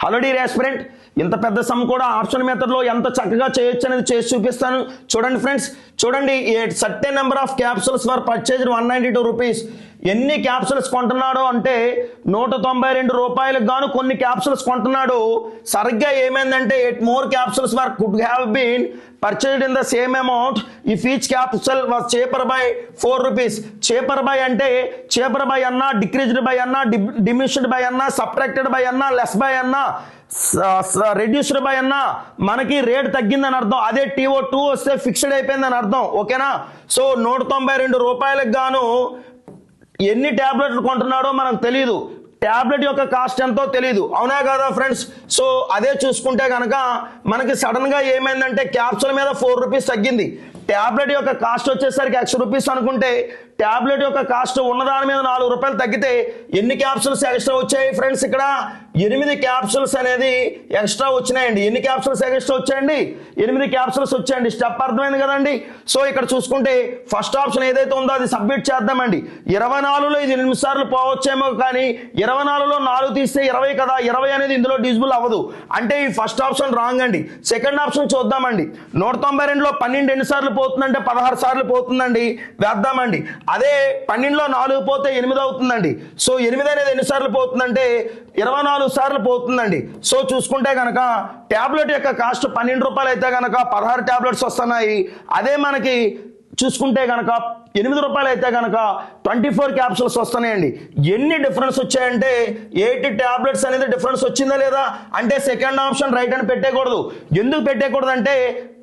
Hello dear aspirant, ఇంత పెద్ద some కూడా ఆప్షన్ మెథడ్లో ఎంత చక్కగా చేయొచ్చు అనేది చేసి చూపిస్తాను. చూడండి ఫ్రెండ్స్, చూడండి certain number of capsules for purchased 192 rupees. ఎన్ని క్యాప్సూల్స్ కొంటున్నాడు అంటే 192 రూపాయలకు గాను కొన్ని క్యాప్సూల్స్ కొంటున్నాడు. సరిగ్గా ఏమైందంటే 8 more capsules were could have been purchased in the same amount if each capsule was cheaper by 4 rupees. Cheaper by అంటే చేపర్ బై అన్నా, decreased by అన్నా, డిమినిష్డ్ బై అన్నా, సబ్ట్రాక్టెడ్ బై అన్నా, లెస్ బై అన్నా, reduced by అన్నా మనకి rate తగ్గిందని అర్థం. అదే TO2 వస్తే ఫిక్స్డ్ అయిపోయిందని అర్థం. ఓకేనా? సో 192 రూపాయలకు గాను ఎన్ని ట్యాబ్లెట్లు కొంటున్నాడో మనకు తెలియదు, ట్యాబ్లెట్ యొక్క కాస్ట్ ఎంతో తెలియదు. అవునా కదా ఫ్రెండ్స్? సో అదే చూసుకుంటే కనుక మనకి సడన్ గా ఏమైందంటే క్యాప్సూల్ మీద 4 రూపీస్ తగ్గింది. ట్యాబ్లెట్ యొక్క కాస్ట్ వచ్చేసరికి X రూపీస్ అనుకుంటే ట్యాబ్లెట్ యొక్క కాస్ట్ ఉన్నదాని మీద 4 రూపాయలు తగ్గితే ఎన్ని క్యాప్సూల్స్ ఎక్స్ట్రా వచ్చాయి ఫ్రెండ్స్? ఇక్కడ 8 క్యాప్సూల్స్ అనేది ఎక్స్ట్రా వచ్చినాయండి. ఎన్ని క్యాప్సూల్స్ ఎక్స్ట్రా వచ్చాయండి? 8 క్యాప్సూల్స్ వచ్చాయండి. స్టెప్ అర్థమైంది కదండి? సో ఇక్కడ చూసుకుంటే ఫస్ట్ ఆప్షన్ ఏదైతే ఉందో అది సబ్మిట్ చేద్దామండి. 24లో ఇది 8 సార్లు పోవచ్చేమో, కానీ 24లో 4 తీస్తే 20 కదా, 20 అనేది ఇందులో డిజిబుల్ అవ్వదు. అంటే ఈ ఫస్ట్ ఆప్షన్ రాంగ్ అండి. సెకండ్ ఆప్షన్ చూద్దామండి. 192లో 12 ఎన్ని సార్లు పోతుందంటే 16 సార్లు పోతుందండి. వేద్దామండి. అదే 12లో 4 పోతే 8 అవుతుందండి. సో 8 అనేది ఎన్ని సార్లు పోతుందంటే 24 సార్లు పోతుందండి. సో చూసుకుంటే కనుక ట్యాబ్లెట్ యొక్క కాస్ట్ 12 రూపాయలు అయితే కనుక 16 ట్యాబ్లెట్స్ వస్తున్నాయి. అదే మనకి చూసుకుంటే కనుక 8 రూపాయలు అయితే కనుక 24 క్యాప్సూల్స్ వస్తున్నాయండి. ఎన్ని డిఫరెన్స్ వచ్చాయంటే 8 ట్యాబ్లెట్స్ అనేది డిఫరెన్స్ వచ్చిందా లేదా అంటే సెకండ్ ఆప్షన్ రైట్ అని పెట్టేయకూడదు. ఎందుకు పెట్టేయకూడదు అంటే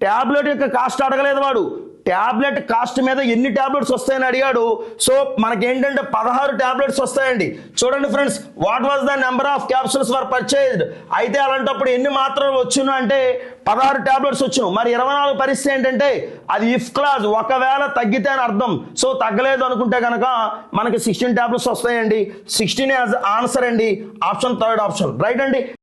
ట్యాబ్లెట్ యొక్క కాస్ట్ అడగలేదు వాడు, ట్యాబ్లెట్ కాస్ట్ మీద ఎన్ని ట్యాబ్లెట్స్ వస్తాయని అడిగాడు. సో మనకేంటంటే 16 ట్యాబ్లెట్స్ వస్తాయండి. చూడండి friends, what was the number of capsules for purchased. అయితే అలాంటప్పుడు ఎన్ని మాత్రలు వచ్చును అంటే 16 ట్యాబ్లెట్స్ వచ్చును. మరి 24 పరిస్థితి ఏంటంటే అది ఇఫ్ క్లాజ్, ఒకవేళ తగ్గితే అని అర్థం. సో తగ్గలేదు అనుకుంటే కనుక మనకి 16 ట్యాబ్లెట్స్ వస్తాయండి. 16 ఆన్సర్ అండి, ఆప్షన్ థర్డ్ ఆప్షన్ రైట్ అండి.